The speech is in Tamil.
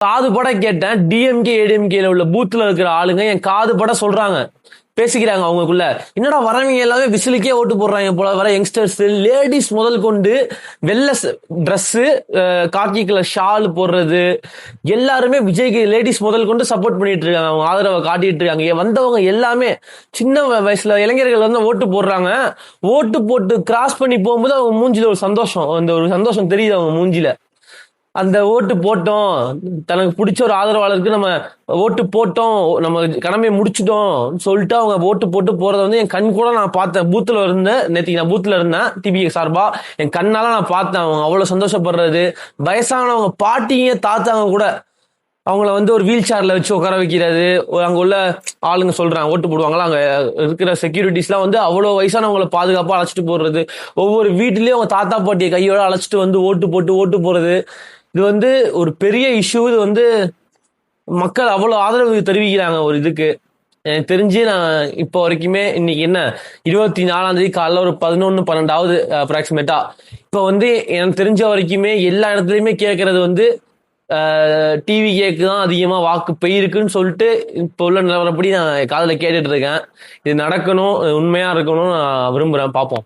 காது பட கேட்டேன். டிஎம்கே ஏடிஎம்கேல உள்ள பூத்துல இருக்கிற ஆளுங்க என் காது பட சொல்றாங்க, பேசிக்கிறாங்க அவங்களுக்குள்ள. என்னடா வரவங்க எல்லாமே விசிலுக்கே ஓட்டு போடுறாங்க போல, வர யங்ஸ்டர்ஸ் லேடிஸ் முதல் கொண்டு வெள்ளை ட்ரெஸ், காக்கி கலர் ஷால் போடுறது, எல்லாருமே விஜய்க்கு லேடிஸ் முதல் கொண்டு சப்போர்ட் பண்ணிட்டு இருக்காங்க, அவங்க ஆதரவை காட்டிட்டு இருக்காங்க. வந்தவங்க எல்லாமே சின்ன வயசுல இளைஞர்கள் வந்து ஓட்டு போடுறாங்க. ஓட்டு போட்டு கிராஸ் பண்ணி போகும்போது அவங்க மூஞ்சில ஒரு சந்தோஷம், அந்த ஒரு சந்தோஷம் தெரியுது அவங்க மூஞ்சில. அந்த ஓட்டு போட்டோம், தனக்கு பிடிச்ச ஒரு ஆதரவாளருக்கு நம்ம ஓட்டு போட்டோம், நம்ம கடமையை முடிச்சிட்டோம் சொல்லிட்டு அவங்க ஓட்டு போட்டு போறதை வந்து என் கண் கூட நான் பார்த்தேன். பூத்துல இருந்தேன், நேற்றுக்கு நான் பூத்துல இருந்தேன் டிபிஏ சார்பா. என் கண்ணால நான் பார்த்தேன் அவங்க அவ்வளவு சந்தோஷப்படுறது. வயசானவங்க பாட்டிங்க தாத்தாங்க கூட அவங்கள வந்து ஒரு வீல் சேர்ல வச்சு உட்கார வைக்கிறது. அங்க உள்ள ஆளுங்க சொல்றாங்க ஓட்டு போடுவாங்களா, அங்க இருக்கிற செக்யூரிட்டிஸ் எல்லாம் வந்து அவ்வளவு வயசானவங்களை பாதுகாப்பா அழைச்சிட்டு போடுறது. ஒவ்வொரு வீட்டிலயும் அவங்க தாத்தா பாட்டியை கையோட அழைச்சிட்டு வந்து ஓட்டு போட்டு ஓட்டு போறது. இது வந்து ஒரு பெரிய இஷ்யூ. இது வந்து மக்கள் அவ்வளவு ஆதரவு தெரிவிக்கிறாங்க ஒரு இதுக்கு. எனக்கு தெரிஞ்சு நான் இப்போ வரைக்குமே இன்னைக்கு என்ன 24ஆம் தேதி காலைல ஒரு 11-12 அப்ராக்சிமேட்டா. இப்போ வந்து எனக்கு தெரிஞ்ச வரைக்குமே எல்லா இடத்துலயுமே கேட்கறது வந்து டிவி கேக்கு தான் அதிகமா வாக்கு போயிருக்குன்னு சொல்லிட்டு இப்போ உள்ள நிலவரப்படி நான் காதுல கேட்டுட்டு இருக்கேன். இது நடக்கணும், உண்மையா இருக்கணும்னு நான் விரும்புறேன். பார்ப்போம்.